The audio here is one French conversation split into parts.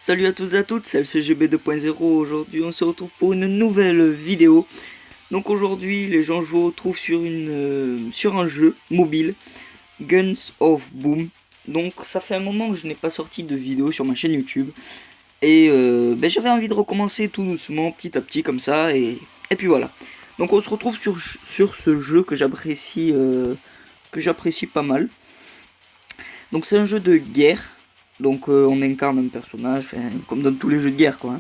Salut à tous et à toutes, c'est le CGB 2.0. Aujourd'hui on se retrouve pour une nouvelle vidéo. Donc aujourd'hui les gens je vous retrouve sur un jeu mobile, Guns of Boom. Donc ça fait un moment que je n'ai pas sorti de vidéo sur ma chaîne YouTube. Et j'avais envie de recommencer tout doucement, petit à petit comme ça. Et puis voilà. Donc on se retrouve sur ce jeu que j'apprécie pas mal. Donc c'est un jeu de guerre. Donc on incarne un personnage, comme dans tous les jeux de guerre quoi.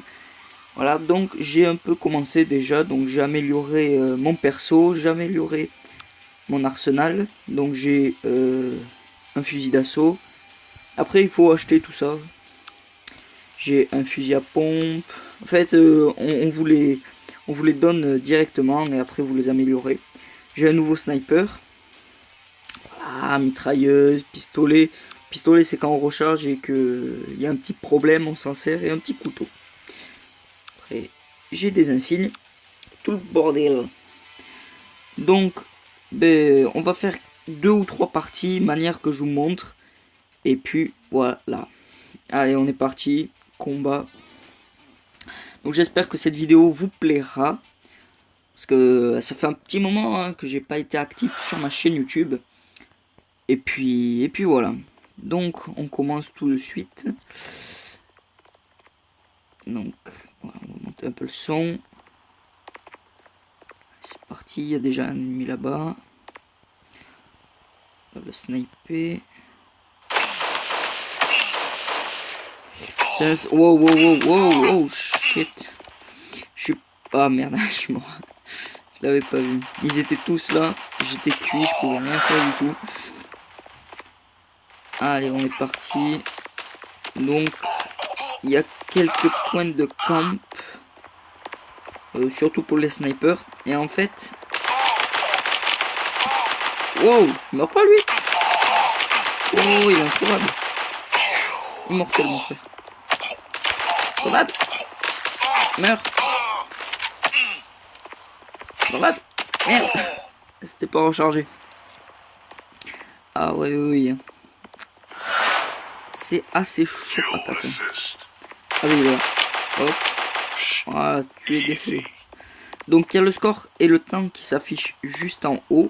Voilà, donc j'ai un peu commencé déjà, donc j'ai amélioré mon perso, j'ai amélioré mon arsenal. Donc j'ai un fusil d'assaut. Après il faut acheter tout ça. J'ai un fusil à pompe. En fait on vous les donne directement et après vous les améliorez. J'ai un nouveau sniper. Voilà, mitrailleuse, pistolet. Pistolet c'est quand on recharge et qu'il y a un petit problème, on s'en sert, et un petit couteau. Après j'ai des insignes, tout le bordel. Donc on va faire 2 ou 3 parties, manière que je vous montre. Et puis voilà. Allez on est parti, combat. Donc j'espère que cette vidéo vous plaira. Parce que ça fait un petit moment que j'ai pas été actif sur ma chaîne YouTube. Et puis voilà. Donc on commence tout de suite. Donc voilà, on va monter un peu le son. C'est parti, il y a déjà un ennemi là-bas. On va le sniper. Wow, shit. Je suis... Ah merde, je suis mort. Je l'avais pas vu. Ils étaient tous là. J'étais cuit, je pouvais rien faire du tout. Allez, on est parti. Donc, il y a quelques points de camp. Surtout pour les snipers. Et en fait... Wow, il meurt pas lui. Oh, il est incroyable. Immortel mon frère. Grenade. Meurs. Grenade. Merde. C'était pas rechargé. Ah ouais, oui. C'est assez chaud patate. Ah oui, là. Hop. Voilà, tu es décédé. Donc il y a le score et le temps qui s'affiche juste en haut.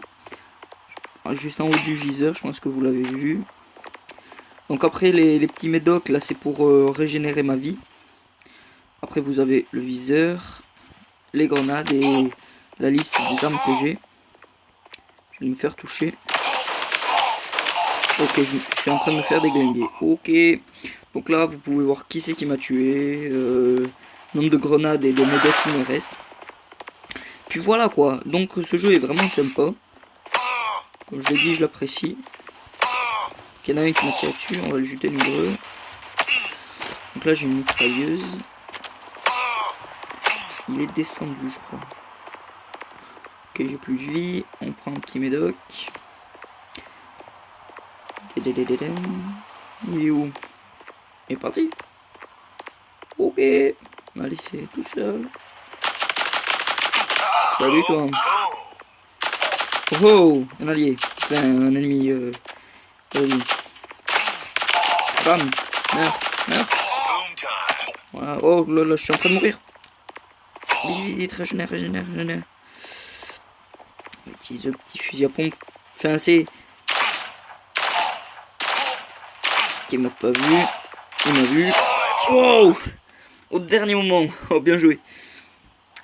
Juste en haut du viseur, je pense que vous l'avez vu. Donc après les petits médocs, là c'est pour régénérer ma vie. Après vous avez le viseur, les grenades et la liste des armes que j'ai. Je vais me faire toucher. Ok, je suis en train de me faire déglinguer. Ok. Donc là, vous pouvez voir qui c'est qui m'a tué. Nombre de grenades et de médocs qui me restent. Puis voilà quoi. Donc ce jeu est vraiment sympa. Comme je l'ai dit, je l'apprécie. Il y en a un qui m'a tiré dessus. On va le jeter le greu. Donc là, j'ai une mitrailleuse. Il est descendu, je crois. Ok, j'ai plus de vie. On prend un petit médoc. Il est où? Il est parti. Ok. Allez, c'est tout seul. Salut toi. Oh, un allié. Enfin, un ennemi. Bam. Meurs. Voilà. Oh là là, je suis en train de mourir. Vite, régénère. On utilise le petit fusil à pompe. Enfin, c'est... Ok, il m'a pas vu. Il m'a vu. Wow! Au dernier moment. Oh, bien joué.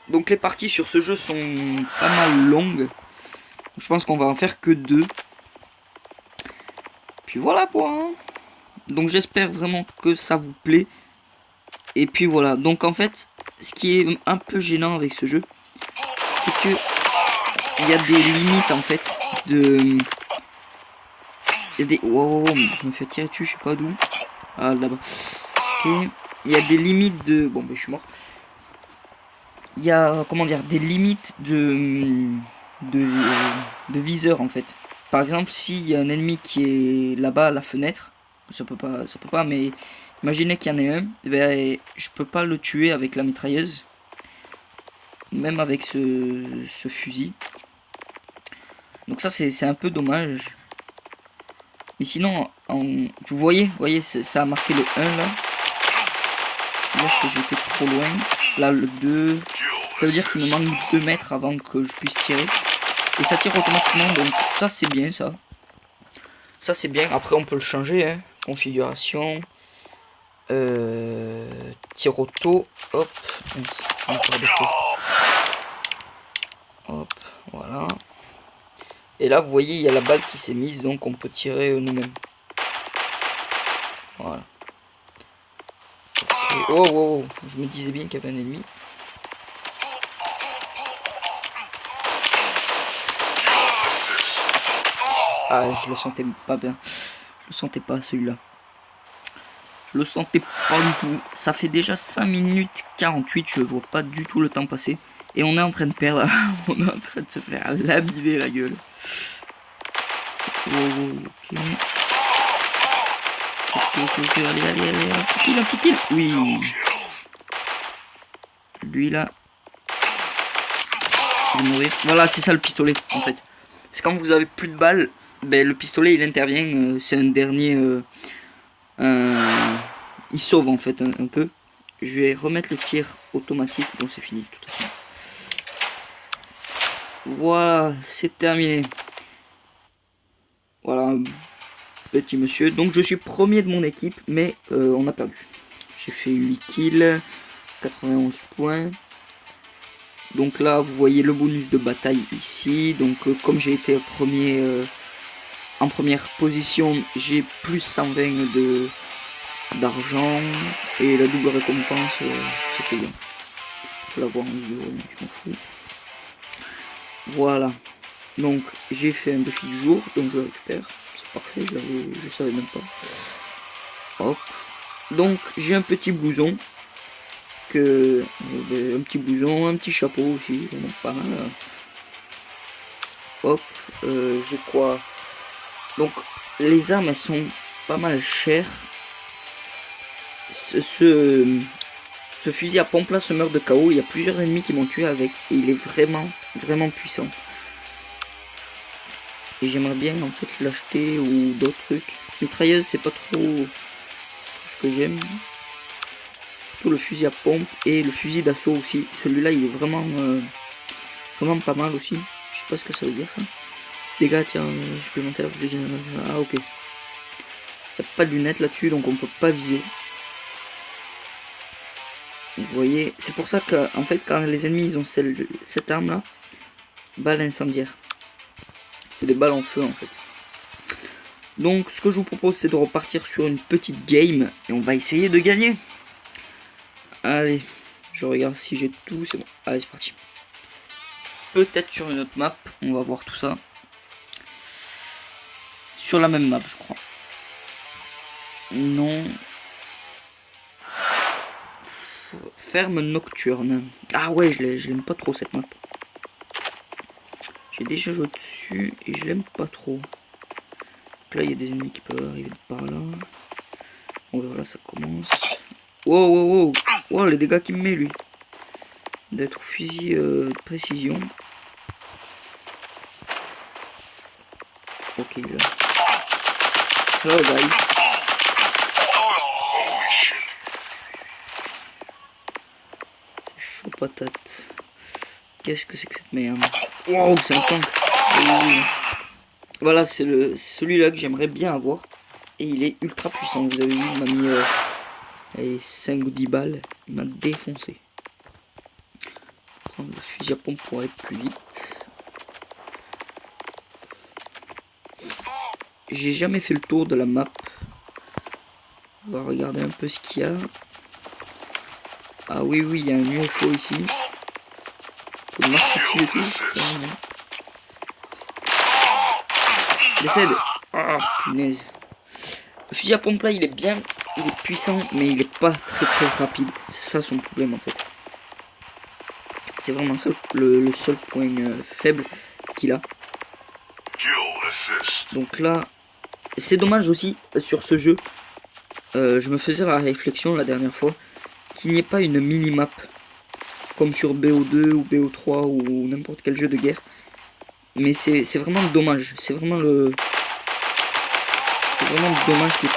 Donc les parties sur ce jeu sont pas mal longues. Je pense qu'on va en faire que 2. Puis voilà quoi. Donc j'espère vraiment que ça vous plaît. Et puis voilà. Donc en fait, ce qui est un peu gênant avec ce jeu, c'est que il y a des limites en fait de... Il y a des... Wow, je me fais tirer dessus, je sais pas d'où. Ah là-bas. Ok. Il y a des limites de... Bon ben je suis mort. Il y a, comment dire, des limites de viseur en fait. Par exemple, s'il y a un ennemi qui est là-bas à la fenêtre, ça peut pas, mais imaginez qu'il y en ait un, ben, je peux pas le tuer avec la mitrailleuse, même avec ce fusil. Donc ça c'est un peu dommage. Mais sinon, vous voyez, ça a marqué le 1 là. c'est-à-dire que j'étais trop loin. Là, le 2, ça veut dire qu'il me manque 2 mètres avant que je puisse tirer. Et ça tire automatiquement, donc ça c'est bien ça. Ça c'est bien, après on peut le changer, hein. Configuration. Tir auto. Hop. Encore des fois. Hop, voilà. Et là vous voyez il y a la balle qui s'est mise, donc on peut tirer nous-mêmes. Voilà. Okay. Oh, oh, oh, je me disais bien qu'il y avait un ennemi. Ah, je le sentais pas bien. Je le sentais pas celui-là. Je le sentais pas du tout. Ça fait déjà 5 minutes 48. Je vois pas du tout le temps passer. Et on est en train de perdre. On est en train de se faire labider la gueule. Oh, ok. Ok, allez, un petit kill. Oui. Lui là. Il va mourir. Voilà, c'est ça le pistolet en fait. C'est quand vous avez plus de balles. Ben, le pistolet il intervient, c'est un dernier, il sauve en fait un peu. Je vais remettre le tir automatique, bon c'est fini de toute façon. Voilà, c'est terminé. Voilà, petit monsieur. Donc je suis premier de mon équipe, mais on a perdu. J'ai fait 8 kills, 91 points. Donc là vous voyez le bonus de bataille ici. Donc comme j'ai été premier... en première position, j'ai plus 120 d'argent et la double récompense, c'est payant. Je peux l'avoir en vidéo, mais je m'en fous. Voilà. Donc j'ai fait un défi du jour, donc je le récupère. C'est parfait, je savais même pas. Hop. Donc j'ai un petit blouson. Un petit blouson, un petit chapeau aussi, donc pas mal. Hop. J'ai quoi? Donc les armes elles sont pas mal chères. Ce fusil à pompe là se meurt de KO. Il y a plusieurs ennemis qui m'ont tué avec. Et il est vraiment puissant. Et j'aimerais bien en fait l'acheter ou d'autres trucs. Mitrailleuse c'est pas trop ce que j'aime. Tout le fusil à pompe et le fusil d'assaut aussi. Celui-là il est vraiment pas mal aussi. Je sais pas ce que ça veut dire ça. Dégâts tiens supplémentaires. Ah ok. Il n'y a pas de lunettes là-dessus donc on peut pas viser. Vous voyez, c'est pour ça que en fait quand les ennemis ils ont cette arme là, balle incendiaire. C'est des balles en feu en fait. Donc ce que je vous propose c'est de repartir sur une petite game et on va essayer de gagner. Allez, je regarde si j'ai tout, c'est bon. Allez c'est parti. Peut-être sur une autre map, on va voir tout ça. Sur la même map je crois. Non. Ferme nocturne. Ah ouais, je l'aime pas trop cette map. J'ai déjà joué dessus et je l'aime pas trop. Donc là il y a des ennemis qui peuvent arriver par là. On verra là ça commence. Wow wow wow. Wow les dégâts qu'il me met lui. D'être fusil de précision. Ok là. Hello guys. Chaud patate. Qu'est-ce que c'est que cette merde? Wow, c'est un tank. Voilà, c'est celui-là que j'aimerais bien avoir. Et il est ultra puissant. Vous avez vu, il m'a mis 5 ou 10 balles. Il m'a défoncé. Prendre le fusil à pompe pour aller plus vite. J'ai jamais fait le tour de la map. On va regarder un peu ce qu'il y a. Ah oui, oui, il y a un UFO ici. Faut marcher dessus et tout. Décède. Ah, punaise. Le fusil à pompe là, il est bien, il est puissant, mais il est pas très rapide. C'est ça son problème en fait. C'est vraiment ça le seul point faible qu'il a. Donc là, c'est dommage aussi sur ce jeu. Je me faisais la réflexion la dernière fois qu'il n'y ait pas une mini-map comme sur BO2 ou BO3 ou n'importe quel jeu de guerre. Mais c'est vraiment dommage. C'est vraiment dommage qu'il n'y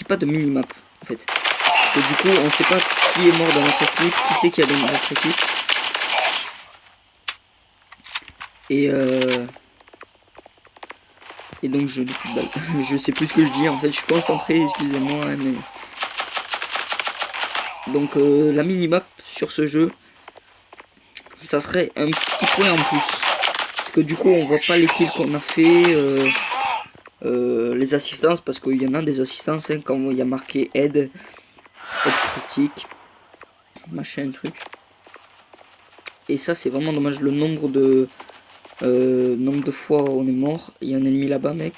ait pas de mini-map en fait. que du coup on sait pas qui est mort dans notre équipe, qui c'est qui a dans notre équipe. Et donc je sais plus ce que je dis en fait, je suis concentré, excusez-moi, hein, mais... Donc la minimap sur ce jeu, ça serait un petit point en plus. Parce que du coup on voit pas les kills qu'on a fait, les assistances, parce qu'il y en a des assistances, hein, quand il y a marqué aide critique, machin truc. Et ça c'est vraiment dommage, le nombre de fois on est mort. Il y a un ennemi là-bas, mec.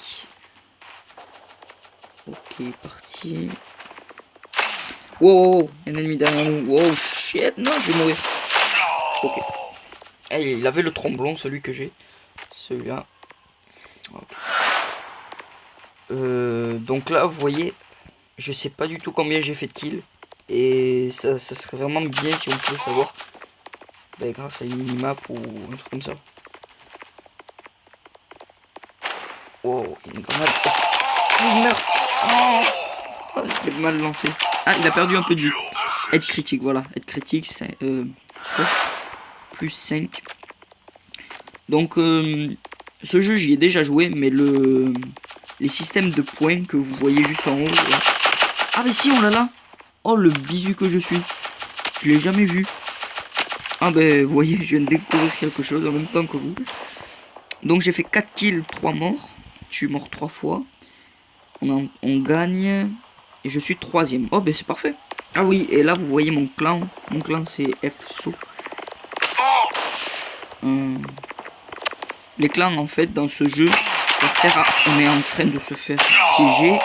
Ok, parti. Wow, un ennemi derrière nous. Wow, shit, non, je vais mourir. Ok. Et il avait le tromblon, celui que j'ai. Celui-là. Okay. Donc là, vous voyez, je sais pas du tout combien j'ai fait de kills. Et ça serait vraiment bien si on pouvait savoir. Ben, grâce à une minimap ou un truc comme ça. Wow, une grenade. Oh, merde. Oh, je l'ai mal lancé. Ah, il a perdu un peu de vie. Aide critique, voilà. Aide critique, c'est plus 5. Donc, ce jeu, j'y ai déjà joué, mais les systèmes de points que vous voyez juste en haut. Ah, mais si, on l'a là. Oh, le bisu que je suis. Je l'ai jamais vu. Ah, ben, vous voyez, je viens de découvrir quelque chose en même temps que vous. Donc, j'ai fait 4 kills, 3 morts. Je suis mort 3 fois. On gagne. Et je suis 3ème. Oh, ben, c'est parfait. Ah oui, et là, vous voyez mon clan. Mon clan, c'est FSO. Les clans, en fait, dans ce jeu, ça sert à... On est en train de se faire piéger.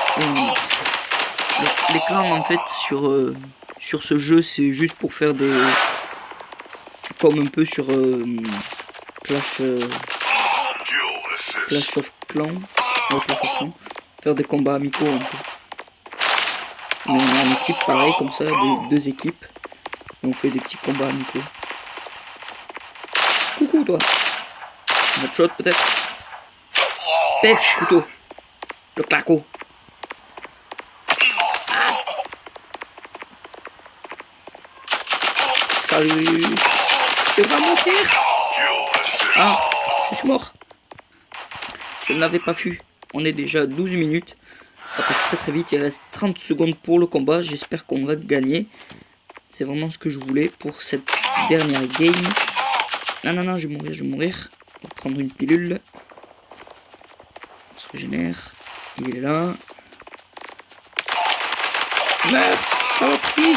Les clans, en fait, sur ce jeu, c'est juste pour faire des... Comme un peu sur Clash of Clans. Faire des combats amicaux, un peu. On est en équipe, pareil, comme ça, deux équipes. Et on fait des petits combats amicaux. Coucou, toi. Notre shot, peut-être. Pef, couteau. Le claco. Salut. Je vais mourir. Ah, je suis mort. Je ne l'avais pas vu. On est déjà à 12 minutes. Ça passe très très vite. Il reste 30 secondes pour le combat. J'espère qu'on va gagner. C'est vraiment ce que je voulais pour cette dernière game. Non, non, non, je vais mourir. On va prendre une pilule. On se régénère. Il est là. Merde, ça va pris.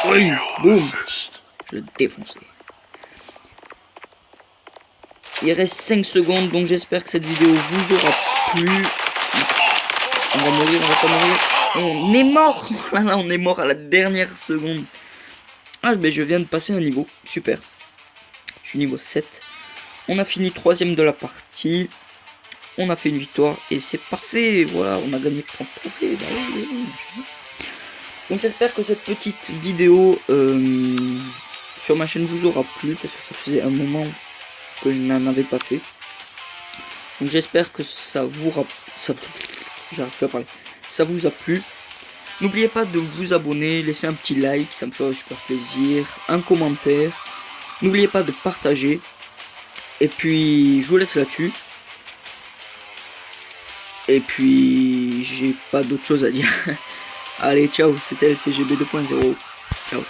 Oui, boum. Je l'ai défoncé. Il reste 5 secondes, donc j'espère que cette vidéo vous aura plu. On va mourir, on va pas mourir. On est mort. Voilà, on est mort à la dernière seconde. Ah, ben je viens de passer un niveau. Super. Je suis niveau 7. On a fini 3ème de la partie. On a fait une victoire et c'est parfait. Voilà, on a gagné 30 trophées. Bah oui. Donc j'espère que cette petite vidéo sur ma chaîne vous aura plu, parce que ça faisait un moment que je n'en avais pas fait. Donc j'espère que ça vous j'arrive plus à parler. Ça vous a plu. N'oubliez pas de vous abonner, laisser un petit like, ça me ferait super plaisir, un commentaire. N'oubliez pas de partager. Et puis je vous laisse là-dessus. Et puis j'ai pas d'autre chose à dire. Allez, ciao, c'était LCGB 2.0. Ciao.